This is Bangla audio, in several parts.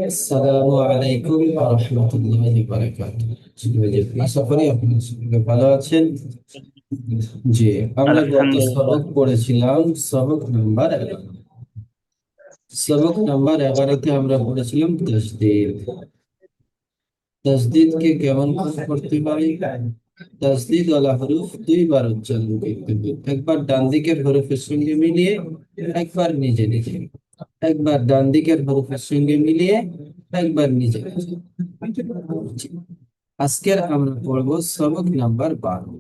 আসসালামু আলাইকুম ওয়া রাহমাতুল্লাহি ওয়া বারাকাতুহু। আশা করি আপনারা সকলে ভালো আছেন। জি, আমরা গত আলহামদুলিল্লাহ। সবক পড়েছিলাম সবক নাম্বার 11। সবক নাম্বার 11-তে আমরা পড়েছিলাম তাসদীদ। তাসদীদকে কেমন করে করতে হয়? তাসদীদ ওয়ালা হরফ দুইবার উচ্চারণ করতে হবে, একবার ডান দিকের হরফের সঙ্গে মিলিয়ে, একবার নিজে নিজে। একবার ডান দিকের হরফের সঙ্গে মিলিয়ে, একবার নিজে নিজে। আজকের আমরা পড়বো সবক নাম্বার 12।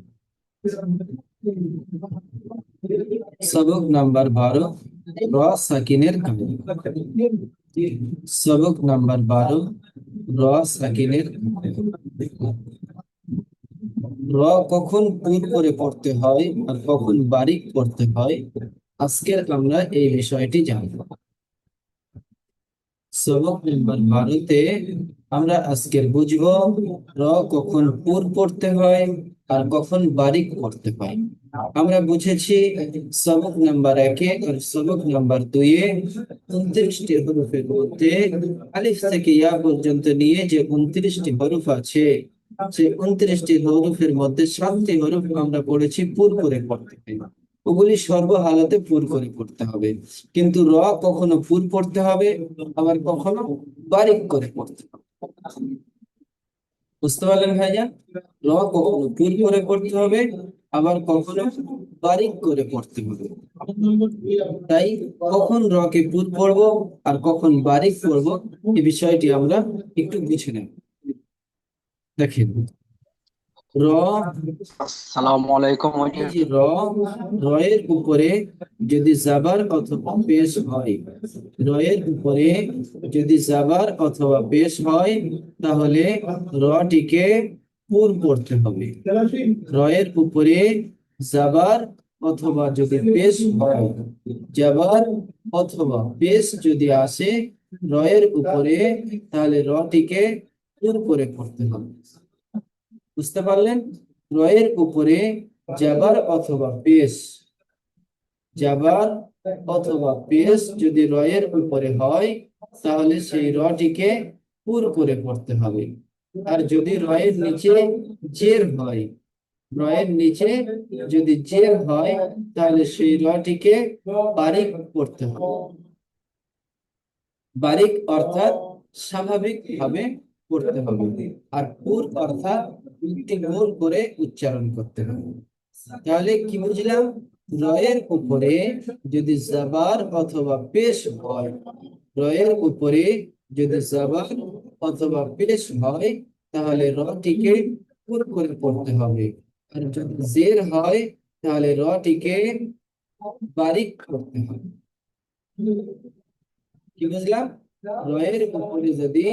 সবক নাম্বার 12, র সাকিনের কায়দা। সবক নাম্বার 12, র সাকিনের কায়দা। র কখন পুর করে পড়তে হয় আর কখন বারিক পড়তে হয়, আজকের আমরা এই বিষয়টি জানবো। সবক নাম্বার 12-তে আমরা আজকের বুঝবো র কখন পুর পড়তে হয় আর কখন বারিক পড়তে হয়। আমরা বুঝেছি সবক নাম্বার 1-এ আর সবক নাম্বার 2-এ 29টি হরফের মধ্যে আলিফ থেকে ইয়া পর্যন্ত নিয়ে যে 29টি হরফ আছে, সেই 29টি হরফের মধ্যে 7টি হরফ আমরা পড়েছি পুর করে পড়তে হয়। ওগুলি সর্বহালাতে পুর করে পড়তে হবে। কিন্তু র কখনো পুর পড়তে হবে, আবার কখনো বারিক করে পড়তে হবে। বুঝতে পারলেন ভাইজান? র কখনো পুর করে পড়তে হবে, আবার কখনো বারিক করে পড়তে হবে। তাই কখন র কে পুর পড়বো আর কখন বারিক পড়বো, এই বিষয়টি আমরা একটু বুঝে নেব। দেখেন, র, আসসালামু আলাইকুম। এই যে র, রয়ের উপরে যদি জাবার অথবা পেশ হয়, রয়ের উপরে যদি জাবার অথবা পেশ হয়, তাহলে রটিকে পুর পড়তে হবে। রয়ের উপরে জাবার অথবা যদি পেশ হয়, জাবার অথবা পেশ যদি আসে রয়ের উপরে, তাহলে রটিকে পুর করে পড়তে হবে। বুঝতে পারলেন? রয়ের উপরে জাবার অথবা পেশ, জাবার অথবা পেশ যদি রয়ের উপরে হয়, তাহলে সেই রটিকে পুর করে পড়তে হবে। আর যদি রয়ের নিচে জের হয়, রয়ের নিচে যদি জের হয়, তাহলে সেই রটিকে বারিক পড়তে হবে। বারিক অর্থাৎ স্বাভাবিক ভাবে পড়তে হবে, আর পুর অর্থাৎ একটি গোল করে উচ্চারণ করতে হবে। তাহলে কি বুঝলাম? রয়ের উপরে যদি জাবার অথবা পেশ হয়, রয়ের উপরে যদি জাবার অথবা পেশ হয়, তাহলে রটিকে পুর করে পড়তে হবে। আর যদি জের হয়, তাহলে রটিকে বারিক করতে হবে। কি বুঝলাম? রয়ের উপরে যদি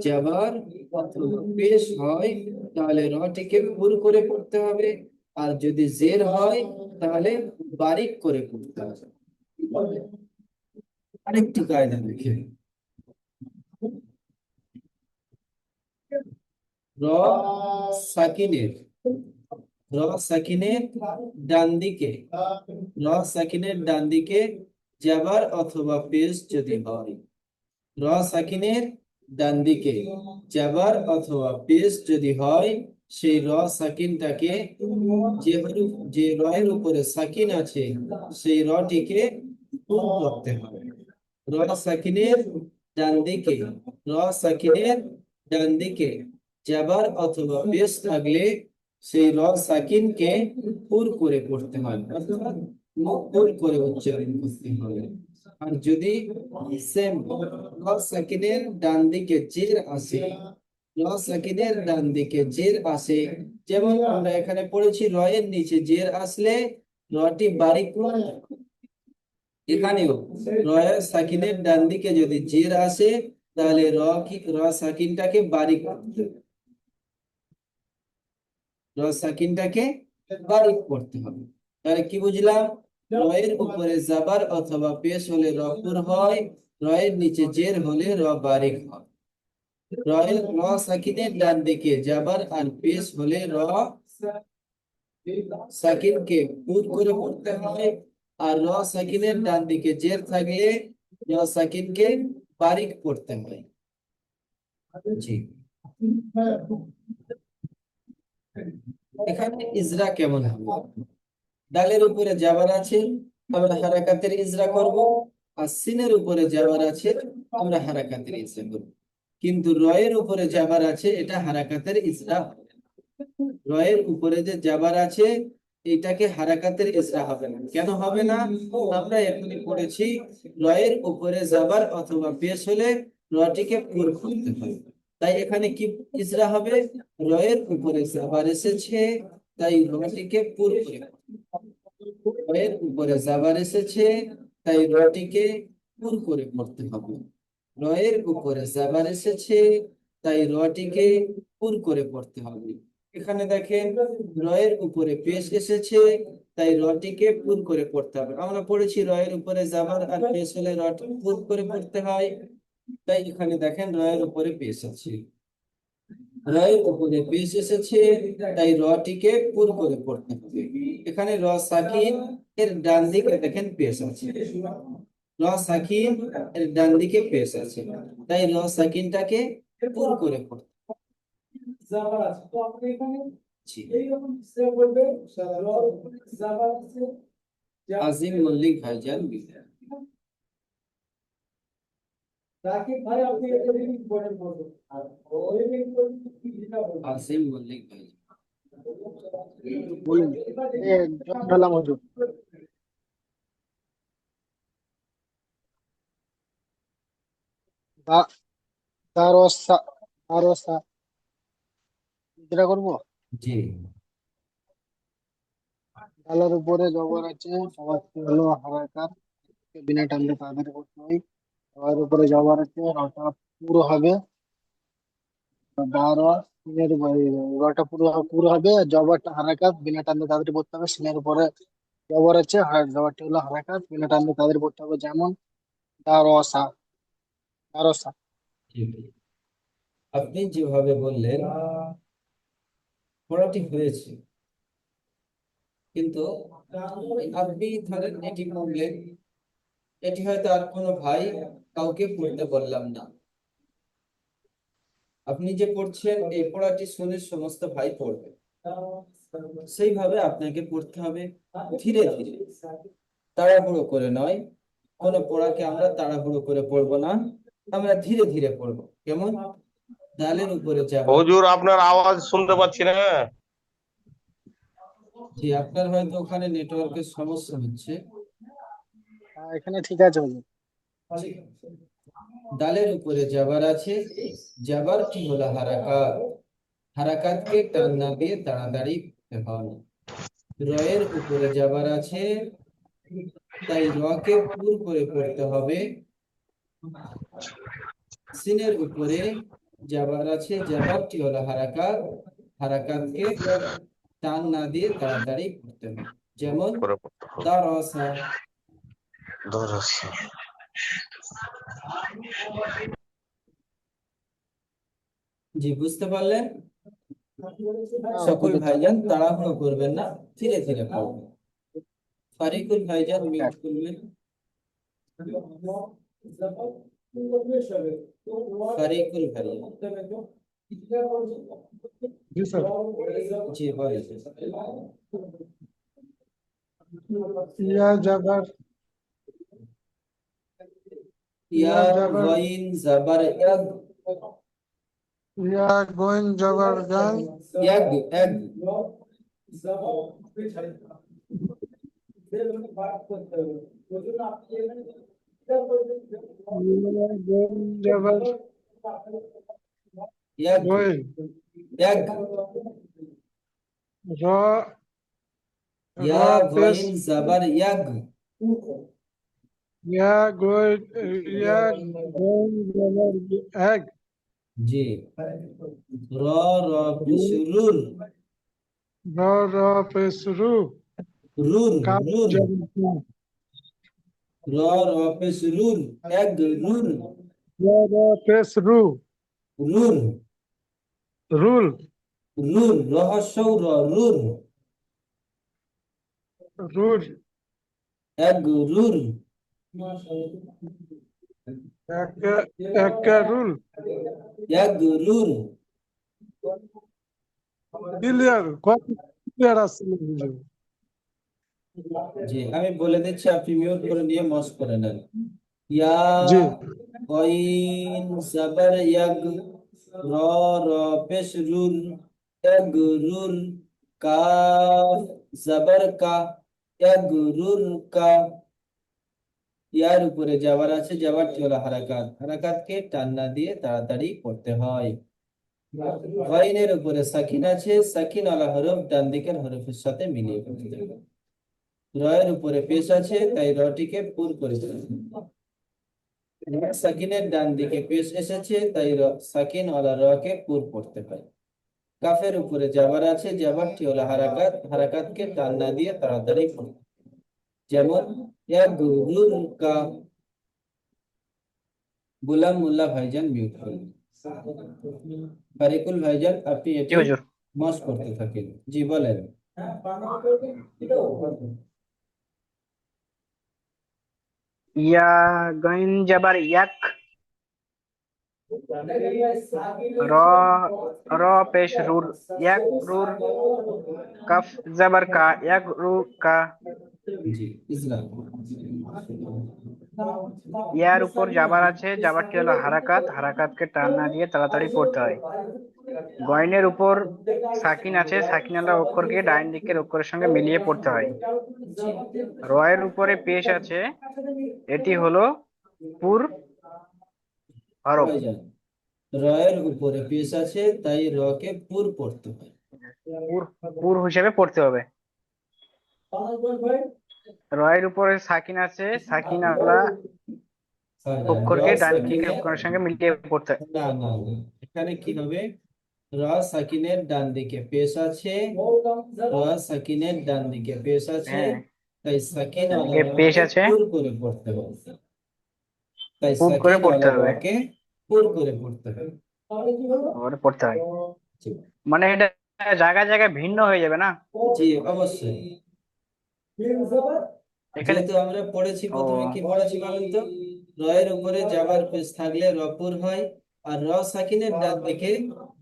জাবার অথবা পেশ হয়, তাহলে রটিকে পুর করে পড়তে হবে। আর যদি জের হয়, তাহলে বারিক করে পড়তে হবে। আরেকটি কায়দা দেখে, র সাকিনের, র সাকিনের ডান দিকে, র সাকিনের ডান দিকে জাবার অথবা পেশ যদি হয়, র সাকিনের ডান দিকে জাবার অথবা পেশ যদি হয়, সেই র সাকিনটাকে, যে রয়ের উপরে সাকিন আছে, সেই রটিকে পুর করতে হবে। র সাকিনের ডান দিকে, র সাকিনের ডান দিকে জাবার অথবা পেশ থাকলে সেই র সাকিনকে পুর করে পড়তে হয়, অর্থাৎ মুখ পুর করে উচ্চারণ করতে হবে। আর যদি সেম র সাকিনের ডান দিকে জের আসে, র সাকিনের ডান দিকে জের আসে, যেমন আমরা এখানে পড়েছি রয়ের নিচে জের আসলে রটি বারিক পড়তে হবে। এখানেও রয়ের সাকিনের ডান দিকে যদি জের আসে, তাহলে র সাকিনটাকে বারিক করতে হবে। র সাকিনটাকে বারিক করতে হবে। তাহলে কি বুঝলাম? রয়ের উপরে জাবার অথবা পেশ হলে র পুর হয়, রয়ের নিচে জের হলে র বারিক হয়। রয়ের র সাকিনের ডান দিকে জাবার আর পেশ হলে র সাকিনকে পুর করে পড়তে হয়। আর র সাকিনের ডান দিকে জের থাকলে র সাকিনকে বারিক পড়তে হয়। জি, এখানে ইজরা কেমন হবে? ডালের উপরে জাবার আছে, আমরা হারাকাতের ইজরা করব। আর সিনের উপরে জাবার আছে, আমরা হারাকাতের ইজরা করব। কিন্তু রয়ের উপরে জাবার আছে, এটা হারাকাতের ইজরা হবে না। রয়ের উপরে যে জাবার আছে, এটাকে হারাকাতের ইজরা হবে না। কেন হবে না? আমরা এখনই পড়েছি, রয়ের উপরে জাবার অথবা পেশ হলে রটিকে পুর করতে হবে। তাই এখানে কি ইজরা হবে? রয়ের উপরে জাবার এসেছে, তাই রটিকে পুর করে, রয়ের উপরে জাবার এসেছে, তাই রটিকে পুর করে পড়তে হবে। রয়ের উপরে জাবার এসেছে, তাই রটিকে পুর করে পড়তে হবে। এখানে দেখেন, রয়ের উপরে পেশ এসেছে, তাই রটিকে পুর করে পড়তে হবে। আমরা পড়েছি রয়ের উপরে জাবার আর পেশ হলে রটি পুর করে পড়তে হয়। তাই এখানে দেখেন রয়ের উপরে পেশ আছে, রয়ের উপরে পেশ এসেছে, তাই রটিকে পুর করে পড়তে হবে। এখানে র সাকিন এর ডান দিকে দেখেন পেশ আছে, র সাকিন এর ডান দিকে পেশ আছে, তাই র সাকিনটাকে পুর করে পড়তে জি। আজিম মল্লিক ভাইজান, আজিম মল্লিক ভাইজান, বলুন। জয়েন হলাম হুজুর। দা- দারোসা দারোসা যেটা করবো। জি। ডালের উপরে জবর আছে, সবাইকে হলো হারাকার, বিনা টানলে তাদের করতে হয়। সবার উপরে জবর আছে, রটা পুরো হবে। দারো সিনের উপরে রটা পুরো হবে, আর জবরটা হারাকাত বিনা টানলে তাদের পড়তে হবে। সিনের উপরে জবর আছে, জবরটা হলো হারাকাত বিনা টানলে তাদের পড়তে হবে। যেমন দারোসা দারোসা। ঠিক। আপনি যেভাবে বললেন পড়াটি হয়েছে, কিন্তু আপনি ধরেন এটি পড়লেন, এটি হয়তো আর কোনো ভাই কাউকে পড়তে বললাম না, আপনি যে পড়ছেন এই পড়াটি শুনে সমস্ত ভাই পড়বে, সেইভাবে আপনাকে পড়তে হবে, ধীরে ধীরে, তাড়াহুড়ো করে নয়। কোনো পড়াকে আমরা তাড়াহুড়ো করে পড়বো না, আমরা ধীরে ধীরে পড়বো। কেমন? ডালের উপরে যাবার। হুজুর আপনার আওয়াজ শুনতে পাচ্ছি না। জি, আপনার হয়তো ওখানে নেটওয়ার্কের সমস্যা হচ্ছে। এখানে ঠিক আছে হুজুর। ডালের উপরে জাবার আছে, জাবারটি হলো হারাকাত, হারাকাতকে টান না দিয়ে তাড়াতাড়ি পড়তে হয়। রয়ের উপরে জাবার আছে, তাই রকে পুর করে পড়তে হবে। সিনের উপরে জাবার আছে, জাবারটি হলো হারাকাত, হারাকাতকে টান না দিয়ে তাড়াতাড়ি পড়তে হবে। যেমন করে পড়তে হবে। দারাসা। দারোসা। জি, বুঝতে পারলেন? সকল বুঝেছি। ভাইজান তাড়াহুড়ো করবেন না, ধীরে ধীরে পড়বেন। ফারিকুল ভাইজান মিউট করবেন। ফারিকুল ভাইজান, জি স্যার। জি বলেন। ইয়া জাবার ইয়া ইয়া জাবার গইন জাবার ইয়াগ, ইয়া গোয়েন জাবার গান ইয়াগ ইয়াগ। ইয়া গোয়েন জাবার ইয়াগ গোয়েন ইয়াগ। র র ইয়া পেশ গইন জাবার ইয়াগ। ইয়া গোয়েন ইয়া গোয়েন জাবার এক জি। র র পেশ রুর, র র পেশ রু রুর কাপ রুর। জাবার র র পেশ রুর, ইয়াগ রুর, র র পেশ রু রুর রুল রুর। রহস্য র রুর, রুল ইয়াগ রুর। একারুল ইয়াগরুর। ক্লিয়ার কত ক্লিয়ার আসছিল বুঝো জি, আমি বলে দিচ্ছি, আপনি মিউট করে নিয়ে মস করে নেন। ইয়া জি গইন জাবার ইয়াগ, র র পেশ রুর, ইয়াগরুর, কাফ জাবার কা, ইয়াগরুর কা। ইয়ার উপরে যাবার আছে, যাবারটি হলো হারাকাত, হারাকাতকে টান না দিয়ে তাড়াতাড়ি পড়তে হয়। গইনের উপরে সাকিন আছে, সাকিন আলা হরফ ডান দিকের হরফের সাথে মিলিয়ে পড়তে হবে। রয়ের উপরে পেশ আছে, তাই রটিকে পুর করে দিতে হবে। সাকিনের ডান দিকে পেশ এসেছে, তাই সাকিন ওয়ালা রকে পুর পড়তে হয়। কাফের উপরে জাবার আছে, জাবারটি হলো হারাকাত, হারাকাতকে টান না দিয়ে তাড়াতাড়ি পড়তে হয়। যেমন ইয়াগুরুরকা। গোলাম মোল্লা ভাইজান মিউট করুন। ফারিকুল ভাইজান, আপনি জি এটি হুজুর। মস করতে থাকেন। জি বলেন। ইয়া গাইন জাবার ইয়াক, র র পেশ রুর, ইয়াক রুর, কাফ জাবার কা, ইয়াক রু কা। জি ইসলাম। ইয়ার উপর জাবার আছে, জাবারটি হলো হারাকাত, হারাকাতকে টান না দিয়ে তাড়াতাড়ি পড়তে হয়। গয়নের উপর সাকিন আছে, সাকিনালা অক্ষরকে ডান দিকের অক্ষরের সঙ্গে মিলিয়ে পড়তে হয়। রয়ের উপরে পেশ আছে, এটি হলো পুর হরফ। ভাইজান, রয়ের উপরে পেশ আছে, তাই রকে পুর পড়তে হয়। পুর পুর হিসেবে পড়তে হবে। রয়ের উপরে সাকিন আছে, সাকিন আলা ভাইজান, র অক্ষরকে ডান দিকের সাকিনের, অক্ষরের সঙ্গে মিলিয়ে পড়তে হয়। না না না, এখানে কি হবে? র সাকিনের ডান দিকে পেশ আছে, র সাকিনের ডান দিকে পেশ আছে, হ্যাঁ, তাই সাকিন ডান ওয়ালা দিকে পেশ রকে আছে, পুর করে পড়তে হবে। তাই পুর করে সাকিন পড়তে ওয়ালা হবে, রকে পুর করে পড়তে হবে। করে পড়তে হয়। জি মানে এটা জায়গায় জায়গায় ভিন্ন হয়ে যাবে না জি, অবশ্যই। এখানে। যেহেতু আমরা পড়েছি, ও প্রথমে কি পড়েছি বলেন তো? রয়ের উপরে জাবার পেশ থাকলে রপুর হয়, আর র সাকিনের ডান দিকে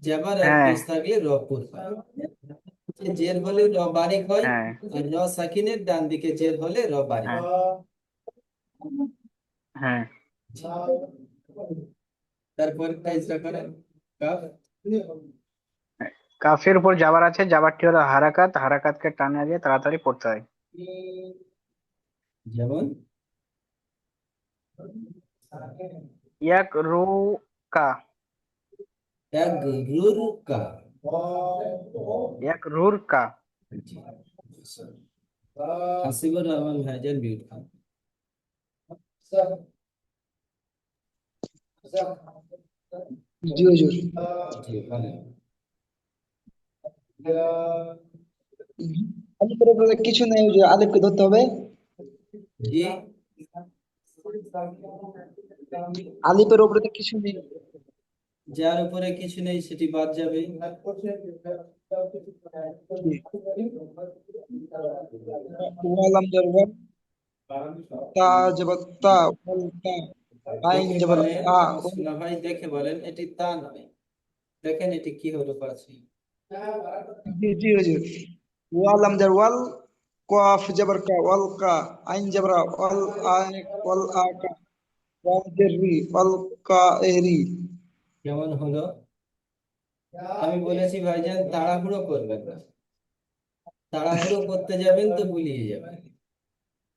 জাবার আর হ্যাঁ পেশ থাকলে রপুর হয়। জের হলে র বারিক হয়, হ্যাঁ আর র সাকিনের ডান দিকে জের হলে র বারিক হ্যাঁ হয়। হ্যাঁ। তারপর কাজটা করেন। কাফ। কাফের উপর জাবার আছে, জাবারটি হলো হারাকাত, হারাকাতকে টান না দিয়ে তাড়াতাড়ি পড়তে হয়। যেমন ইয়াক রু কা, এক রুর কা। ইয়াক রুর কা। জি। হাসিবুর রহমান ভাইজান মিউট খান। জি হুজুর। জি বলেন। আলিফের উপরে কিছু নেই হুজুর, আলিফকে ধরতে হবে। জি, আলিফের উপরে তো কিছু নেই। যার উপরে কিছু নেই সেটি বাদ যাবে। ওয়ালাম জার ওয়াল, তা জবর তা, ওয়াল তা, আইন দেখে জবর বলেন আ, আমার সোনা ভাই, দেখে বলেন, এটি তা নয়। দেখেন এটি কি হরফ আছে। জি জি হুজুর। ওয়ালাম জার ওয়াল, কফ জবর কা, ওয়াল কা, আইন জবর আ, ওয়াল আই, ওয়াল আ কা, ওয়াল জার রি, ওয়াল কা এ রি। কেমন হলো? আমি বলেছি ভাইজান, তাড়াহুড়ো করবেন না। তাড়াহুড়ো করতে যাবেন তো গুলিয়ে যাবেন।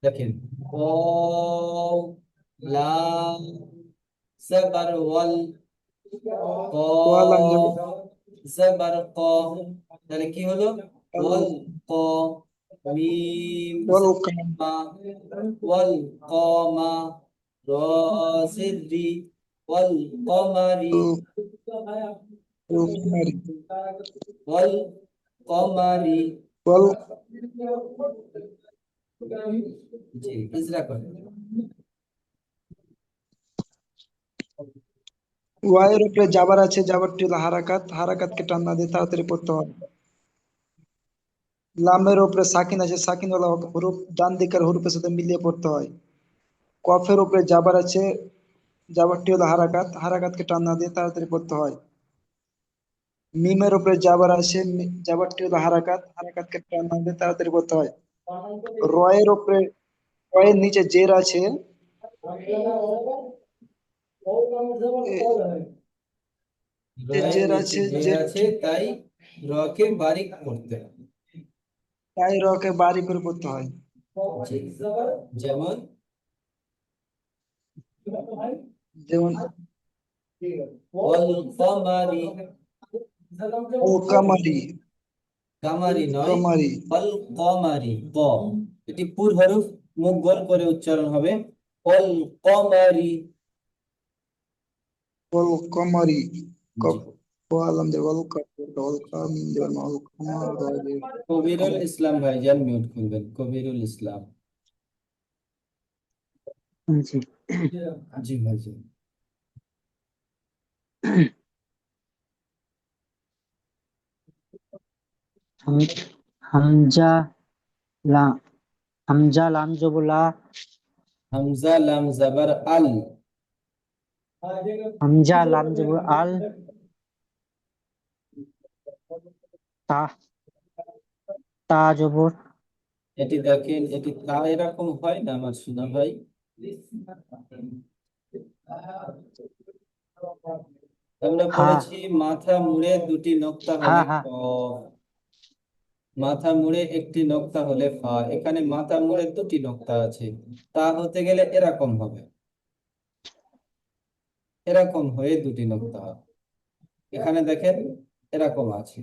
দেখেন, ও লাম জাবার ওয়াল, ওয়ালাম জার কফ জাবার ক। তাহলে কি হলো? ওয়াল, ওয়াল ক, মিম ওয়াল কা, মা, ওয়াল কমা, র সিদ্রি, ওয়াল কমারি, ওয়াল কুমারি, ওয়াল কমারি। ওয়াল জি ইজরা করেন। ওয়াইয়ের উপরে জাবার আছে, জাবারটি হলো হারাকাত, হারাকাতকে টান না দিয়ে তাড়াতাড়ি পড়তে হয়। লামের উপরে সাকিন আছে, সাকিন ওয়ালা হরুফ ডান দিকের হরুফের সাথে মিলিয়ে পড়তে হয়। কফের উপরে জাবার আছে, জাবারটি হলো হারাকাত, হারাকাতকে টান না দিয়ে তাড়াতাড়ি পড়তে হয়। মিমের উপরে জাবার আসে, জাবারটি হলো হারাকাত, হারাকাতকে টান না দিয়ে তাড়াতাড়ি পড়তে হয়। রয়ের উপরে, রয়ের নিচে জের আছে, যে রয়ের জের নিচে আছে, জের আছে, তাই রকে বারিক করতে হবে। তাই রকে বাড়ি করে পড়তে হয়। জি। যেমন যেমন ওয়াল কামারি, ও কামারি, কামারি নয়, কামারি, ওয়াল কামারি, ক, এটি পুর হরফ, মুখ গোল করে উচ্চারণ হবে, ওয়াল কামারি। ওল কামারি, জি। আলম দেব, ওল কামার, ওল কাম দেব, ওল কামার, কবিরুল ইসলাম ভাইজান মিউট করবেন, কবিরুল ইসলাম। জি। জি ভাইজান। হাম- হামজা লা, হামজা লাম জবর লা, হামজা লাম জাবার আল, হামজা লাম জবর আল, তা, তা জবর, এটি দেখেন, এটি তা এরকম হয় না আমার সোনা ভাই। আমরা হা, পড়েছি মাথা মুড়ে দুটি নোক্তা হা হলে হা, ক, মাথা মুড়ে একটি নোক্তা হলে ফা। এখানে মাথা মুড়ে দুটি নোক্তা আছে, তা হতে গেলে এরকম হবে, এরকম হয়ে দুটি নোক্তা হবে। এখানে দেখেন এরকম আছে।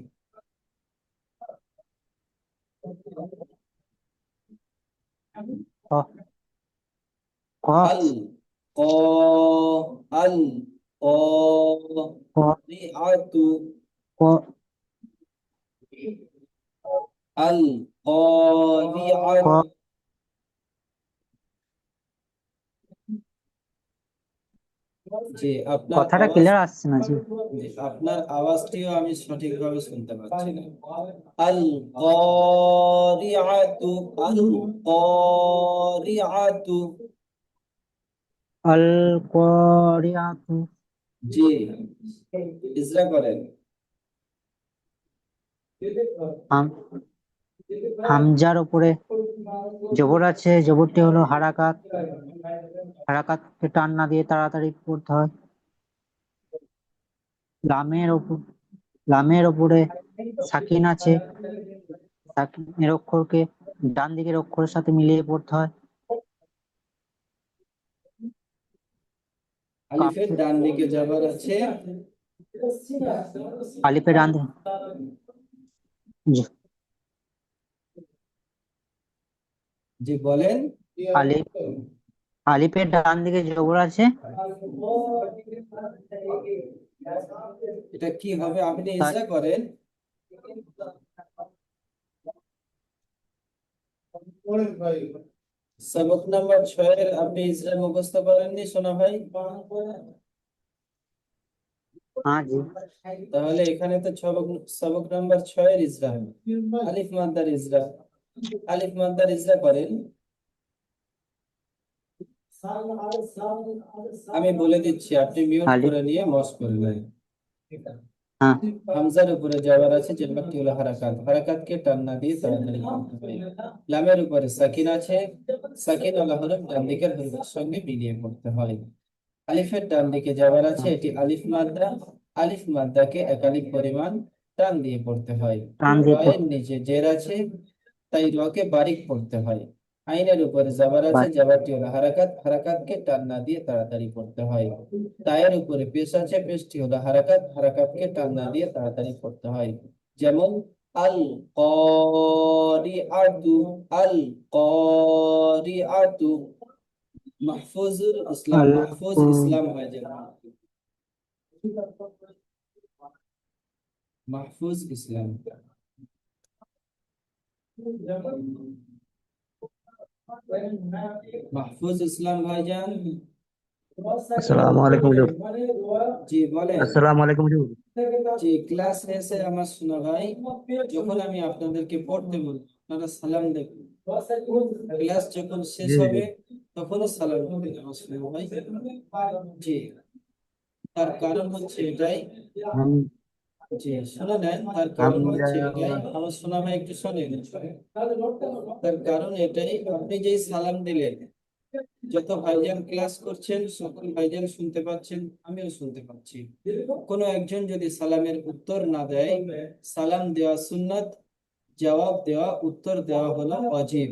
ক, কফ, আল ক, আল ক, ক, রিআতু, ক, আল ক, কারিআতু। জি, আপনার কথাটা আওয়াজ, ক্লিয়ার আসছে না জি। জি, আপনার আওয়াজটিও আমি সঠিকভাবে শুনতে পাচ্ছি না। আল কারিআতু, আল কারিআতু। আল করিয়াতু, জি, ইজরা করেন। হাম, হামজার উপরে জবর আছে, জবরটি হলো হারাকাত, হারাকাতকে টান না দিয়ে তাড়াতাড়ি পড়তে হয়। লামের উপর, লামের উপরে সাকিন আছে, সাকিনের অক্ষরকে ডান দিকের অক্ষরের সাথে মিলিয়ে পড়তে হয়। আলিফের কাফের, ডান দিকে যাবার আছে, আলিফের ডান দিকে, জি, জি বলেন। আলিফ, আলিফের ডান দিকে জবর আছে, এটা কি হবে আপনি তাই ইজরা করেন। সবক নাম্বার 6 এর আপনি ইজরা মুখস্থ করেননি সোনা ভাই? হ্যাঁ জি, তাহলে এখানে তো সবক, সবক নাম্বার 6 এর ইজরা হবে, আলিফ মাদ্দার ইজরা। আলিফ মাদ্দার ইজরা করেন। আমি বলে দিচ্ছি, আপনি মিউট আলিফ, করে নিয়ে মস করে নেন। হ্যাঁ, হামজার উপরে যাওয়ার আছে, যেটাটি হলো হারাকাত, হারাকাতকে টান না দিয়ে তাড়াতাড়ি করতে হবে। লামের উপরে সাকিন আছে, সাকিন ওয়ালা হরফ ডান দিকের হরফের সঙ্গে মিলিয়ে পড়তে হয়। আলিফের ডান দিকে যাওয়ার আছে, হ্যাঁ, এটি আলিফ মাদ্দা, আলিফ মাদ্দাকে একালিফ পরিমাণ টান দিয়ে পড়তে হয়। টান দিয়ে রয়ের নিচে জের আছে, তাই রকে বারিক পড়তে হয়। আইনের উপরে জাবার আছে, জাবারটি হলো হারাকাত, হারাকাতকে টান না দিয়ে তাড়াতাড়ি পড়তে হয়। তায়ের উপরে পেশ আছে, পেশটি হলো হারাকাত, হারাকাতকে টান না দিয়ে তাড়াতাড়ি পড়তে হয়। যেমন আল কারিআতু, আল কারিআতু। মাহফুজুল ইসলাম, আল, মাহফুজ ইসলাম হয় যেন, মাহফুজ ইসলাম। মাহফুজ ইসলাম ভাইজান। আসসালামু আলাইকুম হুজুর। জি বলেন। আসসালামু আলাইকুম হুজুর। জি, ক্লাস শেষে আমার শোনা ভাই, যখন আমি আপনাদেরকে পড়তে বলবো আপনারা সালাম দেবেন। ক্লাস যখন শেষ জি হবে হুজুর। তখনই সালাম হবে না মুসলিম ভাই। জি, তার কারণ হচ্ছে এটাই। হাম জি, শুনে নেন, তার কারণ হামজা হচ্ছে এটাই। আমার শোনা ভাই একটু শোনেন। তার কারণ এটাই, আপনি যেই সালাম দিলেন, যত ভাইজান ক্লাস করছেন সকল ভাইজান শুনতে পাচ্ছেন, আমিও শুনতে পাচ্ছি। কোনো একজন যদি সালামের উত্তর না দেয়, সালাম দেওয়া সুন্নাত, জবাব দেওয়া, উত্তর দেওয়া হলো ওয়াজিব।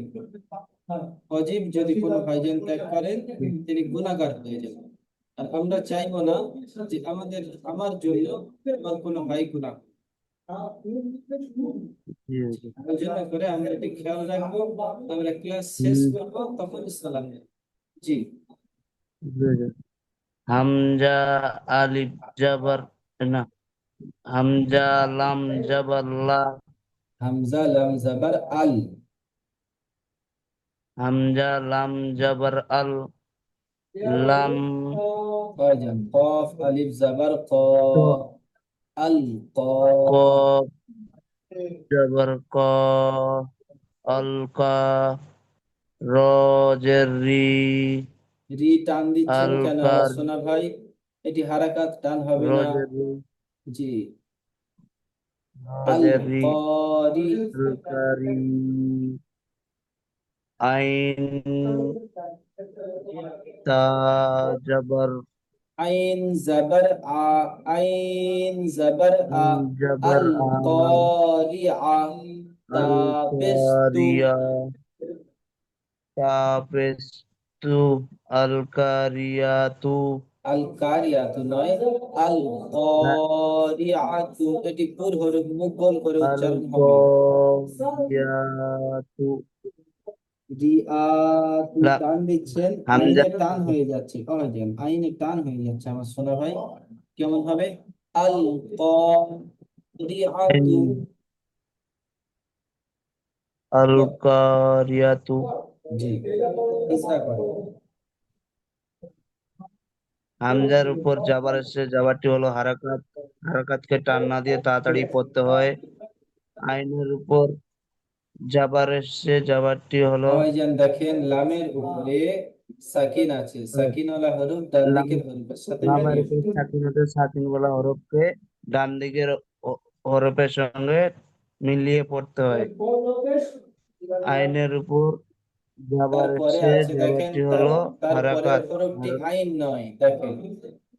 ওয়াজিব যদি কোনো ভাইজান ত্যাগ করেন, তিনি গুনাহগার হয়ে যাবেন। আর আমরা চাইবো না যে আমার জন্য আমার কোনো ভাই গুনাহ করুক। জি জি ওই জন্য করে আমরা একটু খেয়াল রাখবো, আমরা ক্লাস শেষ হুম, করবো তখন সালাম দেব। জি, জি জি। হামজা আলিফ জাবার না হামজা লাম জাবার লা হামজা লাম জাবার আল। হামজা লাম জাবার আল লাম ভাইজান কফ আলিফ জাবার ক, তো আল ক। কফ জাবার ক অল কা র জের রি রি টান দিচ্ছেন আল কেন আমার কার সোনা ভাই? এটি হারাকাত, টান হবে র না। জের রি জি, র আল জের রি করি। আল কারি আইন তা জাবার আইন জাবার আ, আইন জাবার আ, জাবার আল আ করিআ। আল তাবিস্তু, কারিয়া তাপেস্তু আল কারিয়াতু আল কারিয়াতু নয়, আল না করিআতু। এটি পুর হরফ, মুখ গোল করে আল উচ্চারণ হবে। কারিয়াতু রিআতু লা টান দিচ্ছেন, হামজা আইনে টান হয়ে যাচ্ছে। কয়জন আইনে টান হয়ে যাচ্ছে আমার সোনা ভাই? কেমন হবে? আল করিআতু। আল কারিয়াতু জি, ইসরা করো। হামজার উপর জাবার এসে জাবারটি হলো হারাকাত হারাকাতকে টান না দিয়ে তাড়াতাড়ি পড়তে হয় আইনের উপর জাবার এসে জাবারটি হলো ভাইজান দেখেন, লামের উপরে সাকিন আছে, সাকিনওয়ালা হরফ ডান লাম দিকের হরফের সাথে লামের মিলিয়ে উপর পড়বে। সাকিন হতে সাকিন বলা হরফকে ডান দিকের হরফের সঙ্গে মিলিয়ে পড়তে হয় আইনের উপর জাবার তারপরে এসে আছে দেখেন, জাবারটি হলো তারপরের হারাকাত হরফটি আইন নয়, দেখেন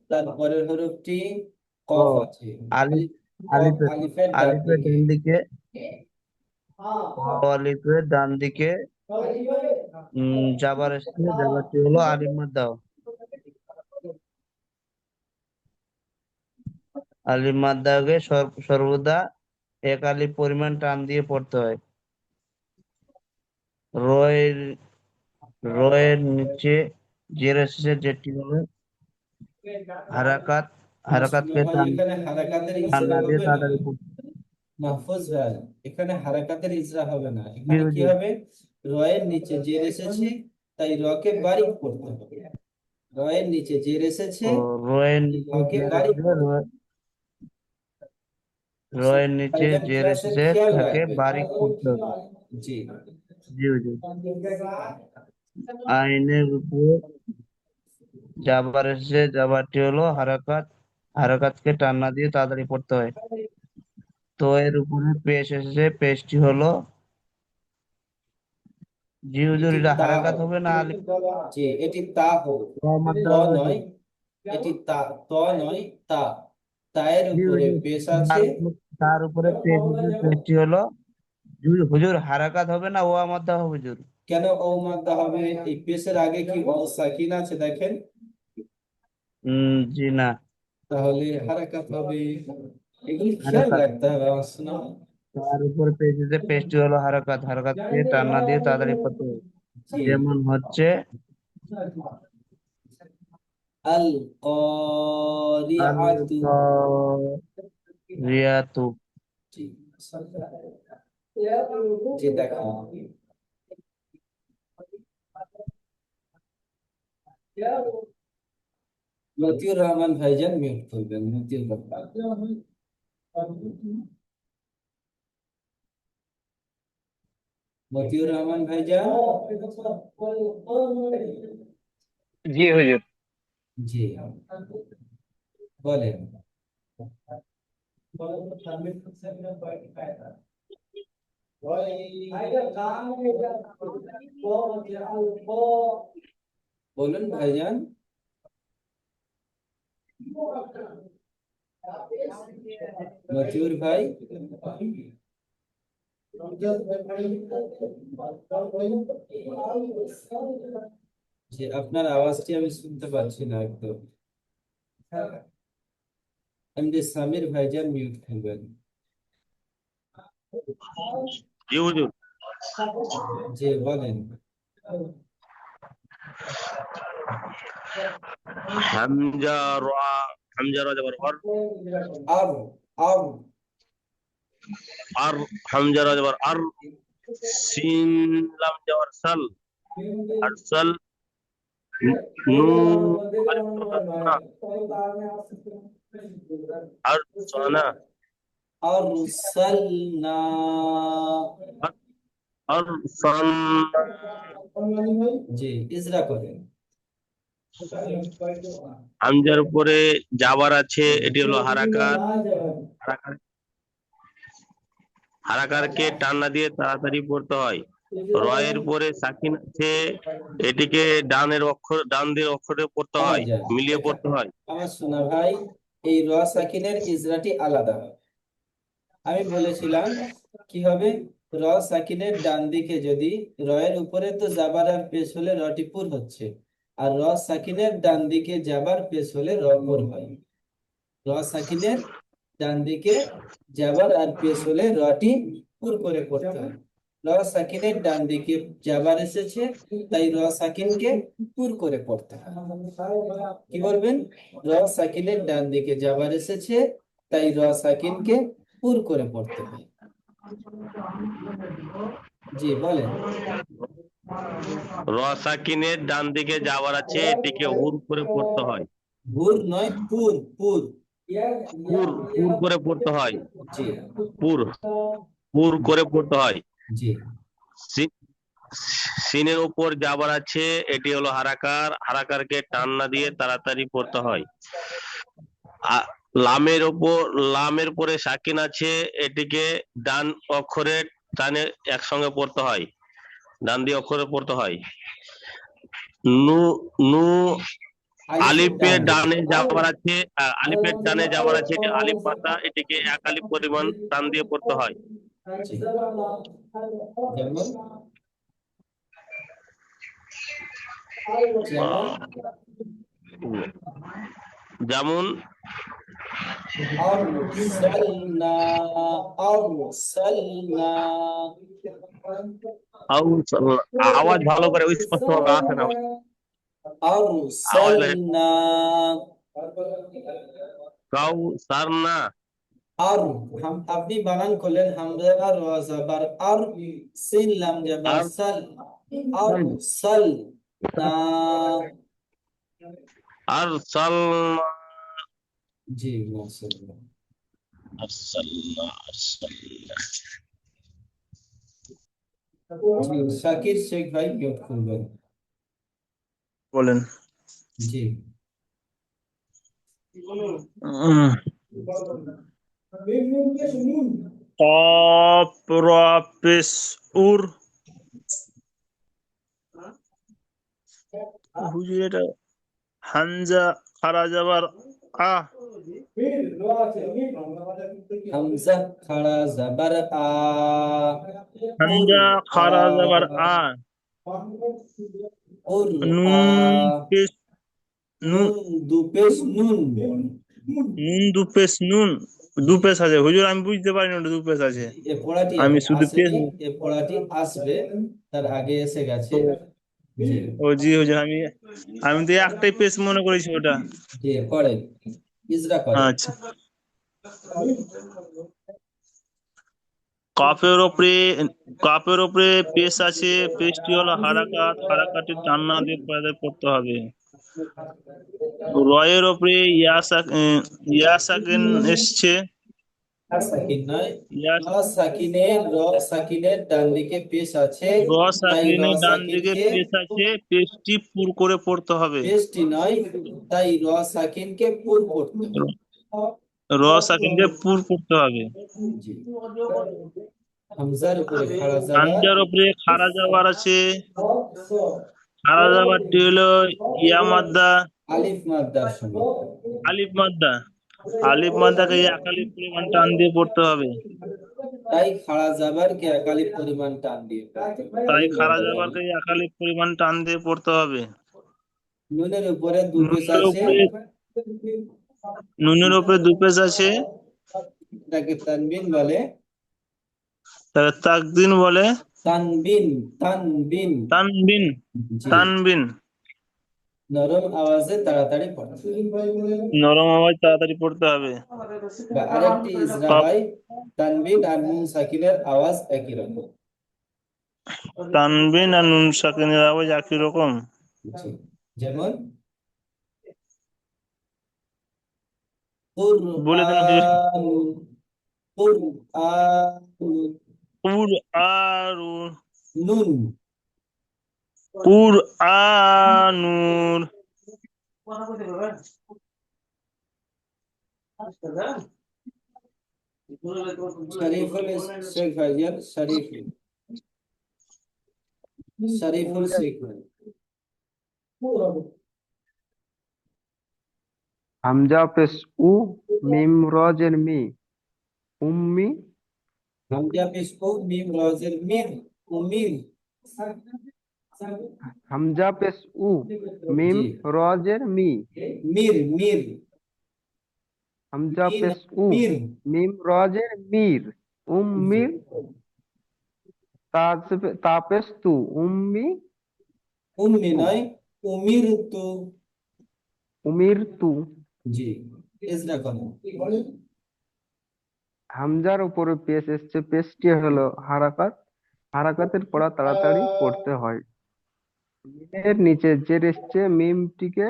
তারপরের হরফটি ও কফ আছে। আলিফ কফ আলিফের আলিফের ডান আলিফের দিকে। ডান দিকে আলিফের ডান দিকে জাবার এসে জাবারটি হলো আলিফ মাদ দাও আলিফ মাদ দাওকে সর্বদা এক আলিফ পরিমাণ টান দিয়ে পড়তে হয় রয়ের রয়ের নিচে জের এসেছে যেটি হলো হারাকাত মুসলিম হারাকাতকে ভাই, টান এখানে হারাকাতের টান ইজরা না দিয়ে হবে না। তাড়াতাড়ি পড়তে মাহফুজ ভাই, এখানে হারাকাতের ইজরা হবে না, জি এখানে কি জি হবে? রয়ের নিচে জের এসেছে, তাই রকে বারিক পড়তে হবে। রয়ের নিচে জের এসেছে, ও রয়ের এই নিচে রকে জের বারিক এসেছে পড়তে হবে। রয়ের নিচে ভাইজান জের ক্লাসের এসেছে খেয়াল তাকে রাখবেন। বারিক পড়তে হবে জি, জি জি আইনের উপর জাবার এসেছে জাবারটি হলো হারাকাত হারাকাতকে টান না দিয়ে তাড়াতাড়ি পড়তে হয় তো এর উপরে পেশ এসেছে পেশটি হলো জি হুজুর এটি এটা তা হারাকাত হবে। হবে না আলিফ জি, এটি তা হবে। ত মাদ্দা হবে তো নয়, এটি তা, ত নয়, তা। তায়ের জি উপরে হুজুর পেশ আছে। তার উপরে পেশ এসেছে পেশটি হলো হুজুর হারাকাত হবে না ওয়া মাদ্দা হবে হুজুর কেন ও মাদ্দা হবে? এই পেশের আগে কি ও সাকিন আছে দেখেন, জি না তাহলে হারাকাত হবে। এগুলি খেয়াল হারাকাত রাখতে হবে আমার শোনা। তার উপরে পেশ এসেছে পেশটি হলো হারাকাত হারাকাতকে টান না দিয়ে তাড়াতাড়ি পড়তে হবে জি, যেমন হচ্ছে আল আল কারিআতু। রিয়াতু জি, জি দেখো, মতিউর রহমান ভাইজান মিউট করবেন, মতিউর রহমান। মতিউর রহমান ভাইজান। জি হুজুর। জি, বলেন। বলুন ভাইজান। মতিউর ভাই। জি, আপনার আওয়াজটি আমি শুনতে পাচ্ছি না একদম। এমডি সামির ভাইজান মিউট করবেন। জি হুজুর। জি, বলেন। হামজা রা, হামজা রা যাবার আর আর আর, হামজা রা যাবার আর, সিন লাম যাবার সাল, আরসাল, নুন আলিফ না, আরসানা, আরসালনা। আরসালনা। জি, ইজরা করেন। হামজার উপরে জাবার আছে, এটি হলো হারাকাত। হারাকারকে টান না দিয়ে তাড়াতাড়ি পড়তে হয়। রয়ের পরে সাকিন আছে, এটিকে ডান দিয়ে অক্ষরে পড়তে হয়, আজাদ, মিলিয়ে পড়তে হয়। আমার শোনা ভাই, এই র সাকিনের ইজরাটি আলাদা হয়। আমি বলেছিলাম কি হবে, র সাকিনের ডান দিকে যদি, রয়ের উপরে তো জাবার আর পেশ হলে রটি পুর হচ্ছে, আর র সাকিনের ডান দিকে জাবার পেশ হলে র পুর হয়। র সাকিনের ডান দিকে জাবার আর পেশ হলে রটি পুর করে পড়তে হয়। র সাকিনের ডান দিকে জাবার এসেছে, তাই র সাকিনকে পুর করে পড়তে হয়। কি বলবেন? র সাকিনের ডান দিকে জাবার এসেছে, তাই র সাকিনকে পুর করে পড়তে হয়। জি, বলেন। র সাকিনের ডান দিকে যাবার আছে, এটিকে হুর করে পড়তে হয়। ভুর নয়, পুর পুর। পুর পুর করে পড়তে হয়। জি পুর পুর করে পড়তে হয়। জি সি- সিনের উপর যাবার আছে, এটি হলো হারাকার। হারাকারকে টান না দিয়ে তাড়াতাড়ি পড়তে হয়। আ- লামের পরে সাকিন আছে, এটিকে ডান অক্ষরে টানে একসঙ্গে পড়তে হয়, ডান দিয়ে অক্ষরে পড়তে হয়। নু নু আলিফের ডানে যাবার আছে, আলিফের ডানে যাবার আছে, এটি আলিফ পাতা, এটিকে এক আলিফ পরিমাণ টান দিয়ে পড়তে হয়। জি। যেমন যেমন যেমন আরসালনা, আরসালনা। আওয়াজ ভালো করে স্পষ্ট ভাবে আসে না, আওয়াজ লাগে। আরসালনা। কাউ সারনা, আর আপনি বানান করলেন হামজা আর ওয়া জাবার আর, সিন লাম জাবার আর সাল, আর সাল না। আর সালনা, জি, মাশাআল্লাহ। আরসালনা, আরসালনা। জি, শাকির শেখ ভাই মিউট করবেন। বলেন। জি, قاف را পেশ উর। হুজুর এটা হামজা খারা যাবার আ, হামজা খাড়া জাবার আ, উর হামজা আ, খারা যাবার আ, উর আ, নুন পেশ নুন, নুন দু পেশ নুন। নুন দু পেশ নুন, দু পেশ আছে হুজুর, আমি বুঝতে পারিনি ওটা দু পেশ আছে, এ পড়াটি আমি এখন শুধু পেশ। আসেনি, এ পড়াটি আসবে, তার আগে এসে গেছে। জি ও জি হুজুর, আমি আমি তো একটাই পেশ মনে করেছি ওটা। জি, করেন, ইজরা করেন। আচ্ছা, কাফের ওপরে কাফের ওপরে পেশ আছে, পেশটি হলো হারাকাত, হারাকাতের টান না দিয়ে পড়তে হবে। রয়ের ওপরে ইয়া সাকিন এসছে, সাকিন নয়, ইয়া র সাকিনের ডান দিকে পেশ আছে, র তাই র সাকিনের ডান দিকে সাকিনকে পেশ আছে, পেশটি পুর করে পড়তে হবে। পেশটি নয়, তাই র সাকিনকে পুর করতে হবে। র সাকিনকে পুর করতে হবে। জি। হামজার উপরে খাড়া যাবার, হামজার উপরে খাড়া যাবার আছে, খাড়া যাবারটি হলো ইয়া মাদ্দা, আলিফ মাদ্দার সমান, আলিফ মাদ্দা। আলিফ মাদ্দাকে এক আলিফ পরিমাণ টান দিয়ে পড়তে হবে। তাই খাড়া যাবারকে এক আলিফ পরিমাণ টান দিয়ে পড়তে হবে। তাই আলিফ খাড়া মাদ্দা যাবারকে বাড়ি। এক আলিফ পরিমাণ টান দিয়ে পড়তে হবে। নুনের উপরে দু পেশ নুনের আছে, উপরে নুনের উপরে দু পেশ আছে, তাকে তানবিন বলে। তাকে তাকদিন বলে। তানবিন, তানবিন। তানবিন, জি। তানবিন। নরম আওয়াজে তাড়াতাড়ি পড়তে হবে। নরম আওয়াজ তাড়াতাড়ি পড়তে হবে। বা আরেকটি ইজরা হয়, তানবিন আর নুন সাকিনের আওয়াজ একই রকম। তানবিন আর নুন সাকিনের আওয়াজ একই রকম। জি। যেমন বলে দেন হুজুর। কুরআনুন, কুরআনুন, কুরআনুন, নুন। কুরআনুন। শরীফুল শেখ ভাইজান, শরীফুল শেখ ভাই। হামজা পেশ উ, মিম রজের মি, উম্মি। হামজা পেশ ও, মিম রজের মির, উমির। হামজা পেশ উ, মিম জি। রজের মি, মির, মির, হামজা মির, পেশ উ, মির। মিম রজের মির, জি। উম্মির। তা পেশ তু, উম্মি উম্মি তু, নয়, উমির তু। উমির তু। জি। ইজরা করো। হামজার উপরে পেশ এসছে, পেশটি হলো হারাকাত। হারাকাতের পড়া তাড়াতাড়ি পড়তে হয়। মিমের নিচে জের এসছে, মিমটিকে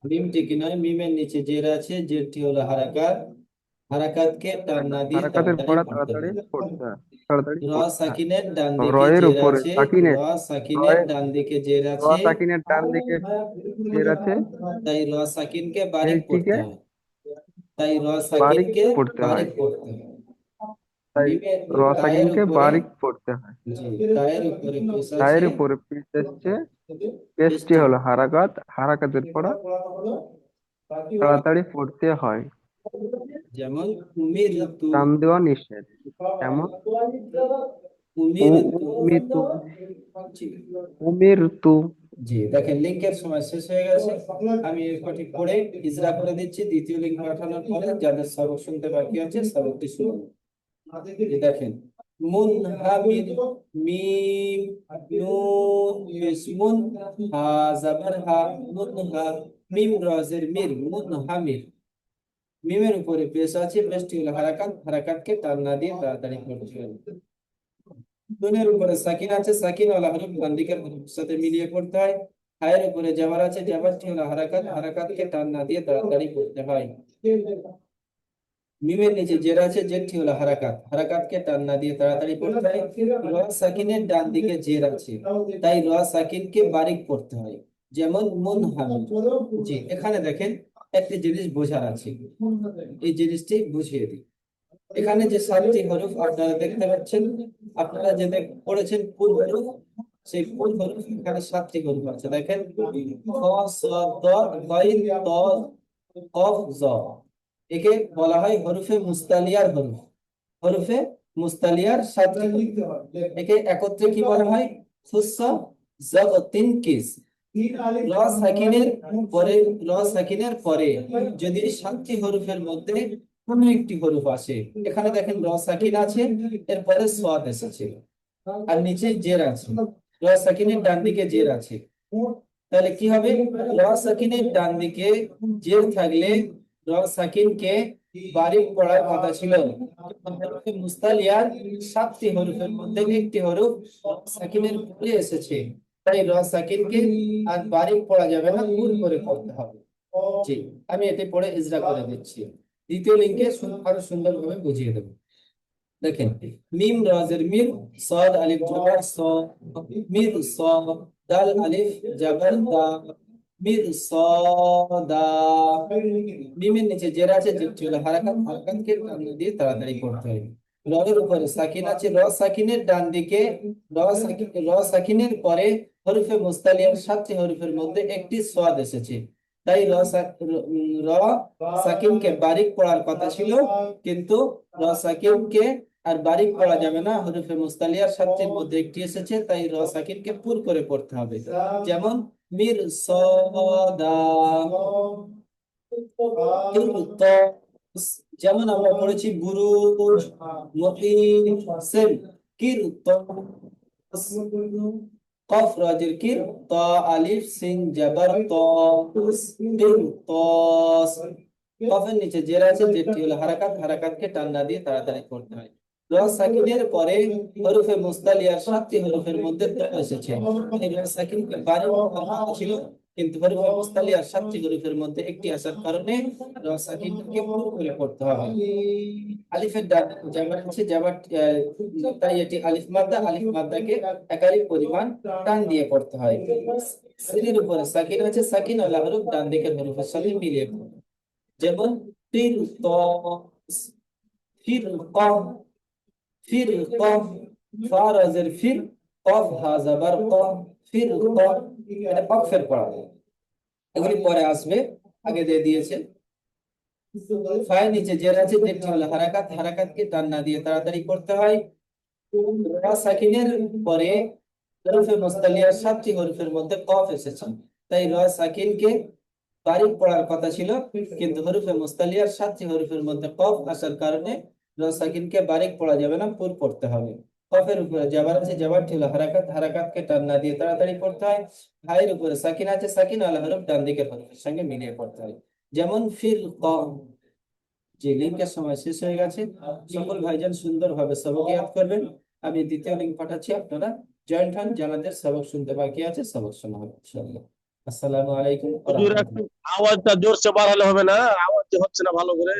মিমটি কি নয়, মিমের নিচে জের আছে, জেরটি হলো হারাকাত। হারাকাতকে টান না দিয়ে হারাকাতের তাড়াতাড়ি পড়া পড়তে তাড়াতাড়ি হবে। পড়তে হয়, তাড়াতাড়ি র পড়তে হয়। সাকিনের ডান দিকে রয়ের জের উপরে আছে, সাকিনের, র সাকিনের রয়ে ডান দিকে জের র আছে, সাকিনের ডান দিকে জের আছে, তাই র সাকিনকে বারিক এইটিকে পড়তে হয়। তাই র বারিক সাকিনকে পড়তে হয়। বারিক পড়তে হয়। তাই মিমের র তায়ের সাকিনকে উপরে, বারিক পড়তে হয়। জি, তায়ের উপরে পেশ আছে, তায়ের উপরে পেশ এসছে, পেশটি পেশটি হলো হারাকাত। হারাকাতের পড়া তাড়াতাড়ি পড়তে হয়। যেমন উমির তু, টান দেওয়া নিষেধ। যেমন উমির তু। উম্মিতু, জি। উমিরতু। জি, দেখেন লিঙ্কের সময় শেষ হয়ে গেছে। আমি এই কটি পড়ে ইজরা করে দিচ্ছি, দ্বিতীয় লিঙ্ক পাঠানোর পরে যাদের সবক শুনতে বাকি আছে সবকটি শুনুন। এই দেখেন, মুনহামির, মিম, নুন, ইসমুন, হা জাবার হা, মুনহা, মিম রজের মির, মুনহামির। মিমের উপরে পেশ আছে, পেশটি হলো হারাকাত। হারাকাতকে টান না দিয়ে তাড়াতাড়ি পড়তে হবে। নুনের উপরে সাকিন আছে, সাকিন ওয়ালা হরফ ডান দিকের হরফের সাথে মিলিয়ে পড়তে হয়। হায়ের উপরে জাবার আছে, জাবারটি হলো হারাকাত। হারাকাতকে টান না দিয়ে তাড়াতাড়ি পড়তে হয়। মিমের নিচে জের আছে, জেরটি হলো হারাকাত। হারাকাতকে টান না দিয়ে তাড়াতাড়ি পড়তে হয়। র সাকিনের ডান দিকে জের আছে, তাই র সাকিনকে বারিক পড়তে হয়। যেমন মুনহামির। জি, এখানে দেখেন একটি জিনিস বোঝার আছে, এই জিনিসটি বুঝিয়ে দিই। এখানে যে 7টি হরফ আপনারা দেখতে পাচ্ছেন, আপনারা যে পড়েছেন কুল হরফ, সেই কুল হরফ এখানে 7টি হরফ আছে। দেখেন, খ, স, দ, গইন, ত, কফ, জ। একে বলা হয় হরফে মুস্তালিয়ার হরফ। হরফে মুস্তালিয়ার 7টি হরফ। একে একত্রে কি বলা হয়? ফুসসা জাগতিন কিস। র সাকিনের পরে, র সাকিনের পরে যদি 7টি হরফের মধ্যে কোনো একটি হরফ আসে, এখানে দেখেন র সাকিন আছে, এরপরে সাদ এসেছে আর নিচে জের আছে। র সাকিনের ডান দিকে জের আছে, তাহলে কি হবে? র সাকিনের ডান দিকে জের থাকলে র সাকিনকে বারিক পড়ার কথা ছিল। মুস্তালিয়ার 7টি হরফের মধ্যে একটি হরফ সাকিনের পরে এসেছে, তাই র সাকিনকে আর বারিক পড়া যাবে না, গুণ করে পড়তে হবে। জি, আমি এটি পড়ে ইজরা করে দিচ্ছি। দ্বিতীয় লিঙ্কে আরো সুন্দরভাবে বুঝিয়ে দেবো। দেখেন, মিম রাজের মিম, সাদ আলিফ জবর স, মির স, দাল আলিফ জবর দা, মির সদা। মিমের নিচে জের আছে, যেটি হলো হারাকাত, হারাকাতকে টান দিয়ে তাড়াতাড়ি করতে হবে। রয়ের উপরে সাকিন আছে, র সাকিনের ডান দিকে, র সাকিনের পরে হরফে মুস্তালিয়ার 7টি হরফের মধ্যে একটি সাদ এসেছে, তাই র সাকিনকে বারিক পড়ার কথা ছিল, কিন্তু র সাকিনকে আর বারিক পড়া যাবে না, হরফে মুস্তালিয়ার 7টির মধ্যে একটি এসেছে, তাই র সাকিনকে পুর করে পড়তে হবে। যেমন মির সদা, কিরতস, যেমন আমরা পড়েছি বুরুজ, মুহিসিন, কিরতস। কফ রাজের কির, ত আলিফ সিন জবর ত, কিরতস। কফের নিচে জের আছে, যেটি হলো হারাকাত, হারাকাতকে টান না দিয়ে তাড়াতাড়ি করতে হয়। র সাকিনের পরে হরফে মুস্তালিয়ার 7টি হরফের মধ্যে ত এসেছে, এই র সাকিনকে বারিক পড়ার কথা ছিল, কিন্তু হরফে মুস্তালিয়ার 7টি হরফের মধ্যে একটি আসার কারণে র সাকিনকে পুরো করে পড়তে হবে। আলিফের জাবার আছে, জাবার তাই এটি আলিফ মাদ্দা, আলিফ মাদ্দাকে একাধিক পরিমাণ টান দিয়ে পড়তে হয়। সিনের উপরে সাকিন আছে, সাকিন ওয়ালা হরফ ডান দিকের হরফের সাথে মিলিয়ে পড়তে হয়। যেমন কিরতস, ফিরকা, ফিরকা, ফা রাজের ফির, কফ হা জাবার ক, ফিরকা। এটা ওয়াকফের পড়া, এগুলি পরে আসবে, আগে দিয়ে দিয়েছে। ফায়ের নিচে জের আছে, যেটি হলো হারাকাত, হারাকাতকে টান না দিয়ে তাড়াতাড়ি করতে হয়। রা সাকিনের পরে হরফে মুস্তালিয়ার 7টি হরফের মধ্যে কফ এসেছে, তাই রা সাকিনকে বারিক পড়ার কথা ছিল, কিন্তু হরফে মুস্তালিয়ার 7টি হরফের মধ্যে কফ আসার কারণে রা সাকিনকে বারিক পড়া যাবে না, পুর পড়তে হবে। কফের উপরে জাবার আছে, জাবারটি হলো হারাকাত, হারাকাতকে টান না দিয়ে তাড়াতাড়ি পড়তে হয়। হায়ের উপরে সাকিন আছে, সাকিন আলা হরফ ডান দিকের হরফের সঙ্গে মিলিয়ে পড়তে হয়। যেমন ফিল ক। যে লিঙ্কের সময় শেষ হয়ে গেছে, সকল ভাইজান সুন্দরভাবে সবক ইয়াদ করবেন। আমি দ্বিতীয় লিঙ্ক পাঠাচ্ছি, আপনারা জয়েন্ট হন, যাদের সবক শুনতে বাকি আছে সবক শোনা হবে ইনশাআল্লাহ। আসসালামু আলাইকুম ওয়া হুজুর, রাহমাতুল্লাহ। একটু আওয়াজটা জোরসে বাড়ালে হবে না? আওয়াজ হচ্ছে না ভালো করে।